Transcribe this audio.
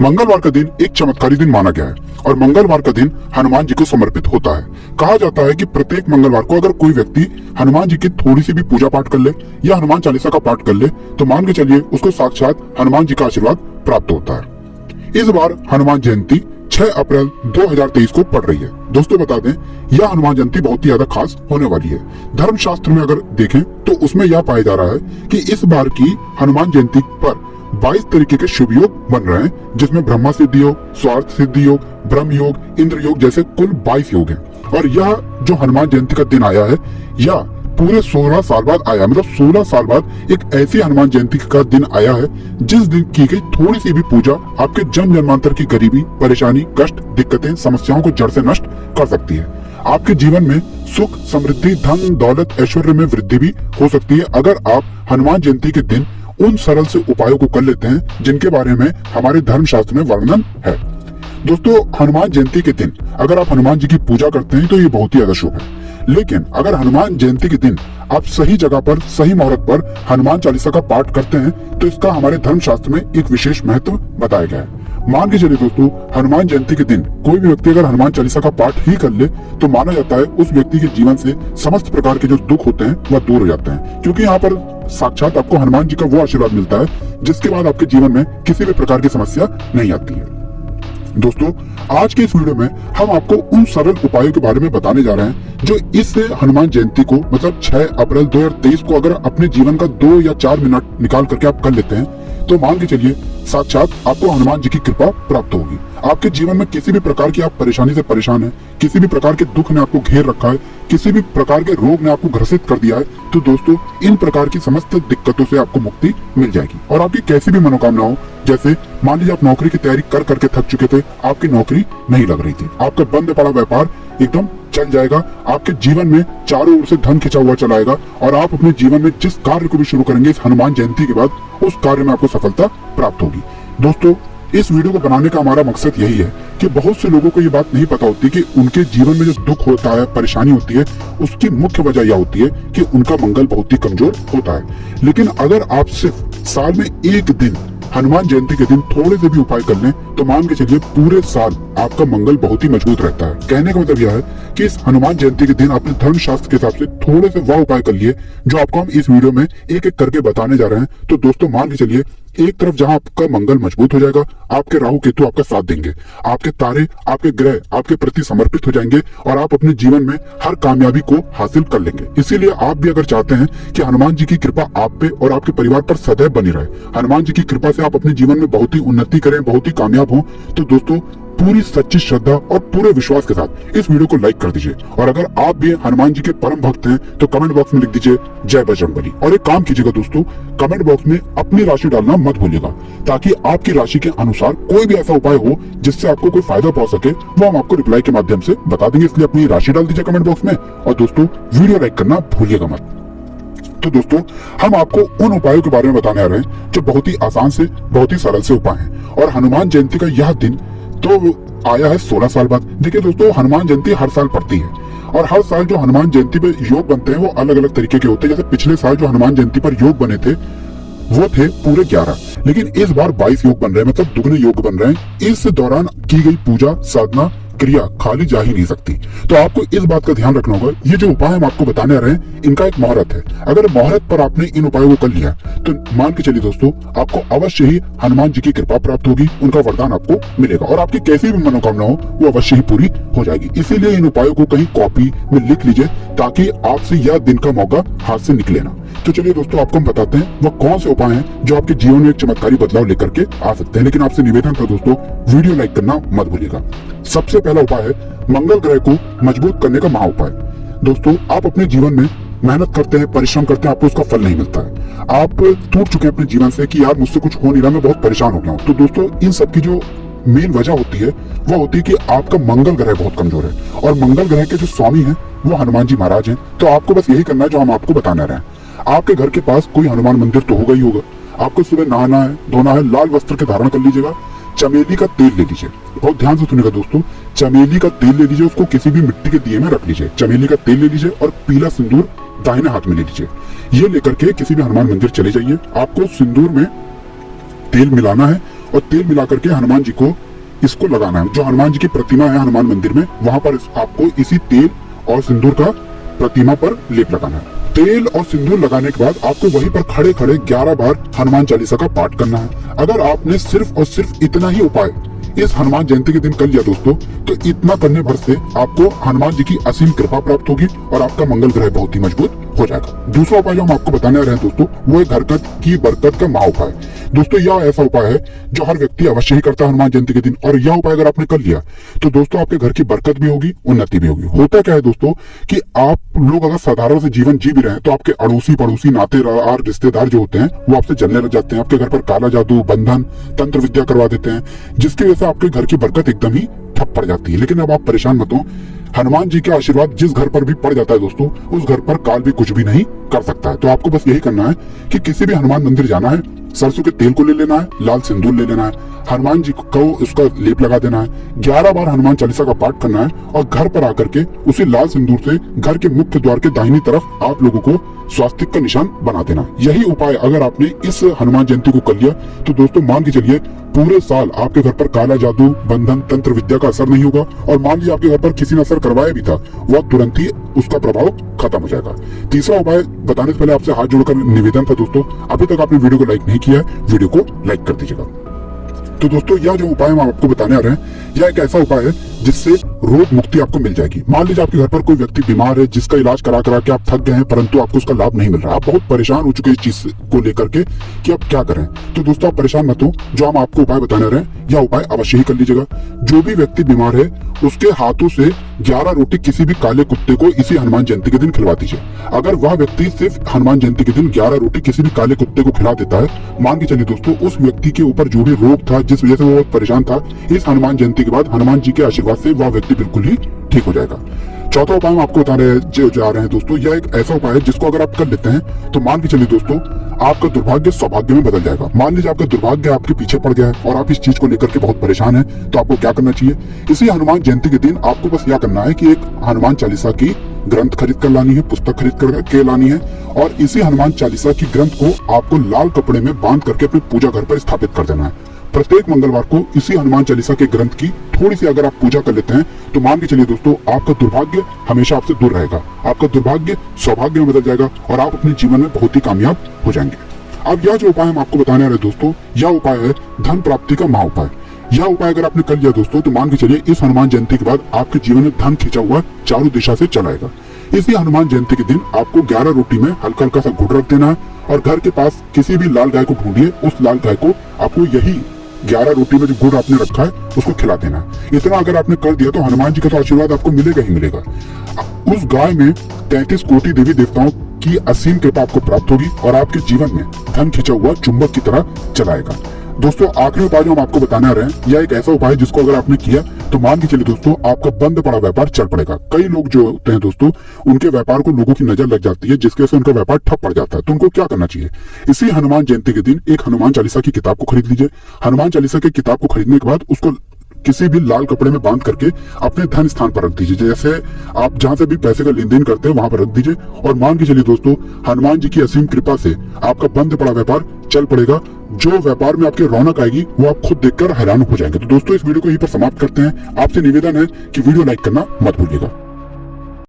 मंगलवार का दिन एक चमत्कारी दिन माना गया है और मंगलवार का दिन हनुमान जी को समर्पित होता है। कहा जाता है कि प्रत्येक मंगलवार को अगर कोई व्यक्ति हनुमान जी की थोड़ी सी भी पूजा पाठ कर ले या हनुमान चालीसा का पाठ कर ले तो मान के चलिए उसको साक्षात हनुमान जी का आशीर्वाद प्राप्त होता है। इस बार हनुमान जयंती 6 अप्रैल 2023 को पड़ रही है। दोस्तों बता दें यह हनुमान जयंती बहुत ही ज्यादा खास होने वाली है। धर्मशास्त्र में अगर देखें तो उसमें यह पाया जा रहा है कि इस बार की हनुमान जयंती पर 22 तरीके के शुभ योग बन रहे हैं, जिसमें ब्रह्मा सिद्धि योग, स्वार्थ सिद्धि योग, ब्रह्म योग, इंद्र योग जैसे कुल 22 योग हैं। और यह जो हनुमान जयंती का दिन आया है यह पूरे 16 साल बाद आया, मतलब 16 साल बाद एक ऐसी हनुमान जयंती का दिन आया है जिस दिन की गई थोड़ी सी भी पूजा आपके जन्म जन्मांतर की गरीबी, परेशानी, कष्ट, दिक्कतें, समस्याओं को जड़ से नष्ट कर सकती है। आपके जीवन में सुख, समृद्धि, धन, दौलत, ऐश्वर्य में वृद्धि भी हो सकती है अगर आप हनुमान जयंती के दिन उन सरल से उपायों को कर लेते हैं जिनके बारे में हमारे धर्मशास्त्र में वर्णन है। दोस्तों हनुमान जयंती के दिन अगर आप हनुमान जी की पूजा करते हैं तो ये बहुत ही ज्यादा शुभ है, लेकिन अगर हनुमान जयंती के दिन आप सही जगह पर, सही मुहूर्त पर हनुमान चालीसा का पाठ करते हैं तो इसका हमारे धर्मशास्त्र में एक विशेष महत्व बताया गया है। मान के चलिए दोस्तों हनुमान जयंती के दिन कोई भी व्यक्ति अगर हनुमान चालीसा का पाठ ही कर ले तो माना जाता है उस व्यक्ति के जीवन से समस्त प्रकार के जो दुख होते हैं वह दूर हो जाते हैं, क्योंकि यहाँ पर साक्षात आपको हनुमान जी का वो आशीर्वाद मिलता है जिसके बाद आपके जीवन में किसी भी प्रकार की समस्या नहीं आती है। दोस्तों आज के इस वीडियो में हम आपको उन सरल उपायों के बारे में बताने जा रहे हैं जो इस हनुमान जयंती को मतलब 6 अप्रैल 2023 को अगर अपने जीवन का 2 या 4 मिनट निकाल करके आप कर लेते हैं तो मान के चलिए साक्षात आपको हनुमान जी की कृपा प्राप्त होगी। आपके जीवन में किसी भी प्रकार की आप परेशानी से परेशान है, किसी भी प्रकार के दुख ने आपको घेर रखा है, किसी भी प्रकार के रोग ने आपको ग्रसित कर दिया है, तो दोस्तों इन प्रकार की समस्त दिक्कतों से आपको मुक्ति मिल जाएगी। और आपकी कैसी भी मनोकामना हो, जैसे मान लीजिए आप नौकरी की तैयारी कर करके थक चुके थे, आपकी नौकरी नहीं लग रही थी, आपका बंद पड़ा व्यापार एकदम चल जाएगा, आपके जीवन में चारों ओर से धन खिंचा हुआ चलाएगा और आप अपने जीवन में जिस कार्य को भी शुरू करेंगे इस हनुमान जयंती के बाद उस कार्य में आपको सफलता प्राप्त होगी। दोस्तों इस वीडियो को बनाने का हमारा मकसद यही है कि बहुत से लोगों को ये बात नहीं पता होती कि उनके जीवन में जो दुख होता है, परेशानी होती है, उसकी मुख्य वजह यह होती है कि उनका मंगल बहुत ही कमजोर होता है। लेकिन अगर आप सिर्फ साल में एक दिन हनुमान जयंती के दिन थोड़े से भी उपाय कर लें तो मान के चलिए पूरे साल आपका मंगल बहुत ही मजबूत रहता है। कहने का मतलब यह है कि इस हनुमान जयंती के दिन आपने धर्मशास्त्र के हिसाब से थोड़े से वह उपाय कर लिए जो आपको हम इस वीडियो में एक एक करके बताने जा रहे हैं। तो दोस्तों मान के चलिए एक तरफ जहां आपका मंगल मजबूत हो जाएगा, आपके राहु केतु आपका साथ देंगे, आपके तारे, आपके ग्रह आपके प्रति समर्पित हो जाएंगे और आप अपने जीवन में हर कामयाबी को हासिल कर लेंगे। इसीलिए आप भी अगर चाहते हैं कि हनुमान जी की कृपा आप पे और आपके परिवार पर सदैव बनी रहे, हनुमान जी की कृपा से आप अपने जीवन में बहुत ही उन्नति करें, बहुत ही कामयाब हों, तो दोस्तों पूरी सच्ची श्रद्धा और पूरे विश्वास के साथ इस वीडियो को लाइक कर दीजिए। और अगर आप भी हनुमान जी के परम भक्त हैं तो कमेंट बॉक्स में लिख दीजिए जय बजरंगबली। और एक काम कीजिएगा दोस्तों, कमेंट बॉक्स में अपनी राशि डालना मत भूलिएगा, ताकि आपकी राशि के अनुसार कोई भी ऐसा उपाय हो जिससे आपको कोई फायदा पहुंच सके वो हम आपको रिप्लाई के माध्यम से बता देंगे। इसलिए अपनी राशि डाल दीजिए कमेंट बॉक्स में और दोस्तों वीडियो लाइक करना भूलिएगा मत। तो दोस्तों हम आपको उन उपायों के बारे में बताने आ रहे हैं जो बहुत ही आसान से, बहुत ही सरल से उपाय हैं। और हनुमान जयंती का यह दिन तो आया है 16 साल बाद। देखिए दोस्तों हनुमान जयंती हर साल पड़ती है और हर साल जो हनुमान जयंती पे योग बनते हैं वो अलग अलग तरीके के होते हैं। जैसे पिछले साल जो हनुमान जयंती पर योग बने थे वो थे पूरे 11, लेकिन इस बार 22 योग बन रहे हैं, मतलब दुगने योग बन रहे हैं। इस दौरान की गई पूजा, साधना, क्रिया खाली जा ही नहीं सकती। तो आपको इस बात का ध्यान रखना होगा, ये जो उपाय हम आपको बताने आ रहे हैं इनका एक मुहूर्त है। अगर मुहूर्त पर आपने इन उपायों को कर लिया तो मान के चलिए दोस्तों आपको अवश्य ही हनुमान जी की कृपा प्राप्त होगी, उनका वरदान आपको मिलेगा और आपकी कैसी भी मनोकामना हो वो अवश्य ही पूरी हो जाएगी। इसीलिए इन उपायों को कहीं कॉपी में लिख लीजिए ताकि आपसे यह दिन का मौका हाथ से निकले ना। तो चलिए दोस्तों आपको हम बताते हैं वो कौन से उपाय हैं जो आपके जीवन में एक चमत्कारी बदलाव लेकर के आ सकते हैं। लेकिन आपसे निवेदन था दोस्तों वीडियो लाइक करना मत भूलिएगा। सबसे पहला उपाय है मंगल ग्रह को मजबूत करने का महाउपाय। दोस्तों आप अपने जीवन में मेहनत करते हैं, परिश्रम करते हैं, आपको उसका फल नहीं मिलता है, आप टूट चुके हैं अपने जीवन से कि यार मुझसे कुछ हो नहीं रहा, मैं बहुत परेशान हो गया हूँ। तो दोस्तों इन सब की जो मेन वजह होती है वो होती है कि आपका मंगल ग्रह बहुत कमजोर है और मंगल ग्रह के जो स्वामी हैं वो हनुमान जी महाराज हैं। तो आपको बस यही करना है जो हम आपको बताने रहे हैं। आपके घर के पास कोई हनुमान मंदिर तो होगा ही होगा। आपको सुबह नहाना है, धोना है, लाल वस्त्र के धारण कर लीजिएगा, चमेली का तेल ले लीजिए। बहुत ध्यान से सुनिएगा दोस्तों, चमेली का तेल ले लीजिए, उसको किसी भी मिट्टी के दिए में रख लीजिए। चमेली का तेल ले लीजिए और पीला सिंदूर दाहिने हाथ में ले लीजिए। ये लेकर के किसी भी हनुमान मंदिर चले जाइए। आपको सिंदूर में तेल मिलाना है और तेल मिला करके हनुमान जी को इसको लगाना है। जो हनुमान जी की प्रतिमा है हनुमान मंदिर में, वहां पर आपको इसी तेल और सिंदूर का प्रतिमा पर लेप लगाना है। तेल और सिंदूर लगाने के बाद आपको वहीं पर खड़े खड़े 11 बार हनुमान चालीसा का पाठ करना है। अगर आपने सिर्फ और सिर्फ इतना ही उपाय इस हनुमान जयंती के दिन कर लिया दोस्तों, तो इतना करने भर से आपको हनुमान जी की असीम कृपा प्राप्त होगी और आपका मंगल ग्रह बहुत ही मजबूत हो जाएगा। दूसरा उपाय जो हम आपको बताने आ रहे हैं दोस्तों, वो है घरकत की बरकत का महा उपाय। दोस्तों यह ऐसा उपाय है जो हर व्यक्ति अवश्य ही करता है हनुमान जयंती के दिन, और यह उपाय अगर आपने कर लिया तो दोस्तों आपके घर की बरकत भी होगी, उन्नति भी होगी। होता क्या है दोस्तों कि आप लोग अगर साधारण से जीवन जी भी रहे हैं तो आपके अड़ोसी पड़ोसी नातेदार रिश्तेदार जो होते हैं वो आपसे जलने लग जाते हैं, आपके घर पर काला जादू बंधन तंत्र विद्या करवा देते हैं, जिसकी वजह से आपके घर की बरकत एकदम ही ठप पड़ जाती है। लेकिन अब आप परेशान मत हो, हनुमान जी का आशीर्वाद जिस घर पर भी पड़ जाता है दोस्तों, उस घर पर काल भी कुछ भी नहीं कर सकता है। तो आपको बस यही करना है कि किसी भी हनुमान मंदिर जाना है, सरसों के तेल को ले लेना है, लाल सिंदूर ले लेना है, हनुमान जी को उसका लेप लगा देना है, 11 बार हनुमान चालीसा का पाठ करना है और घर पर आकर के उसी लाल सिंदूर से घर के मुख्य द्वार के दाहिनी तरफ आप लोगों को स्वास्तिक का निशान बना देना। यही उपाय अगर आपने इस हनुमान जयंती को कर लिया तो दोस्तों मान के चलिए पूरे साल आपके घर पर काला जादू बंधन तंत्र विद्या का असर नहीं होगा, और मान लीजिए आपके घर पर किसी ने असर करवाया भी था, वह तुरंत ही उसका प्रभाव खत्म हो जाएगा। तीसरा उपाय बताने से पहले आपसे हाथ जोड़कर निवेदन था दोस्तों, अभी तक आपने वीडियो को लाइक नहीं किया है, वीडियो को लाइक कर दीजिएगा। तो दोस्तों यह जो उपाय हम आपको बताने आ रहे हैं, यह एक ऐसा उपाय है जिससे रोग मुक्ति आपको मिल जाएगी। मान लीजिए आपके घर पर कोई व्यक्ति बीमार है, जिसका इलाज करा करा के आप थक गए हैं, परंतु आपको उसका लाभ नहीं मिल रहा, आप बहुत परेशान हो चुके हैं इस चीज को लेकर के कि आप क्या करें। तो दोस्तों आप परेशान मत हो, जो हम आपको उपाय बताने आ रहे हैं यह उपाय अवश्य ही कर लीजिएगा। जो भी व्यक्ति बीमार है उसके हाथों से 11 रोटी किसी भी काले कुत्ते को इसी हनुमान जयंती के दिन खिलवा दीजिए। अगर वह व्यक्ति सिर्फ हनुमान जयंती के दिन 11 रोटी किसी भी काले कुत्ते को खिला देता है, मान के चलिए दोस्तों उस व्यक्ति के ऊपर जो भी रोग था, जिस वजह से वो बहुत परेशान था, इस हनुमान जयंती के बाद हनुमान जी के आशीर्वाद से वह व्यक्ति बिल्कुल ही ठीक हो जाएगा। चौथा उपाय हम आपको बता रहे जा रहे हैं दोस्तों, यह एक ऐसा उपाय है जिसको अगर आप कर लेते हैं तो मान के चलिए दोस्तों आपका दुर्भाग्य सौभाग्य में बदल जाएगा। मान लीजिए आपका दुर्भाग्य आपके पीछे पड़ गया है और आप इस चीज को लेकर के बहुत परेशान हैं, तो आपको क्या करना चाहिए? इसी हनुमान जयंती के दिन आपको बस यह करना है कि एक हनुमान चालीसा की ग्रंथ खरीद कर लानी है, पुस्तक खरीद कर लानी है, और इसी हनुमान चालीसा की ग्रंथ को आपको लाल कपड़े में बांध करके अपने पूजा घर पर स्थापित कर देना है। प्रत्येक मंगलवार को इसी हनुमान चालीसा के ग्रंथ की थोड़ी सी अगर आप पूजा कर लेते हैं तो मान के चलिए दोस्तों आपका दुर्भाग्य हमेशा आपसे दूर रहेगा, आपका दुर्भाग्य सौभाग्य में बदल जाएगा और आप अपने जीवन में बहुत ही कामयाब हो जाएंगे। अब यह जो उपाय हम आपको बताने आ रहे हैं दोस्तों, यह उपाय है धन प्राप्ति का महा उपाय। यह उपाय अगर आपने कर लिया दोस्तों तो मान के चलिए इस हनुमान जयंती के बाद आपके जीवन में धन खींचा हुआ चारों दिशा से चलाएगा। इसी हनुमान जयंती के दिन आपको 11 रोटी में हल्का हल्का सा गुड़ रख देना है और घर के पास किसी भी लाल गाय को ढूंढिए, उस लाल गाय को आपको यही 11 रोटी में जो गुड़ आपने रखा है उसको खिला देना है। इतना अगर आपने कर दिया तो हनुमान जी का तो आशीर्वाद आपको मिलेगा ही मिलेगा। उस गाय में 33 कोटि देवी देवताओं की असीम कृपा आपको प्राप्त होगी और आपके जीवन में धन खिंचा हुआ चुंबक की तरह चलाएगा। दोस्तों आखिरी उपाय जो हम आपको बताने आ रहे हैं, यह एक ऐसा उपाय है जिसको अगर आपने किया तो मान के चलिए दोस्तों आपका बंद पड़ा व्यापार चल पड़ेगा। कई लोग जो होते हैं दोस्तों उनके व्यापार को लोगों की नजर लग जाती है, जिसकी वजह से उनका व्यापार ठप पड़ जाता है। तो उनको क्या करना चाहिए? इसी हनुमान जयंती के दिन एक हनुमान चालीसा की किताब को खरीद लीजिए। हनुमान चालीसा की किताब को खरीदने के बाद उसको किसी भी लाल कपड़े में बांध करके अपने धन स्थान पर रख दीजिए। जैसे आप जहां से भी पैसे का लेन देन करते हैं वहां पर रख दीजिए और मान के चलिए दोस्तों हनुमान जी की असीम कृपा से आपका बंद पड़ा व्यापार चल पड़ेगा। जो व्यापार में आपकी रौनक आएगी वो आप खुद देखकर हैरान हो जाएंगे। तो दोस्तों इस वीडियो को यहीं पर समाप्त करते हैं। आपसे निवेदन है कि वीडियो लाइक करना मत भूलिएगा।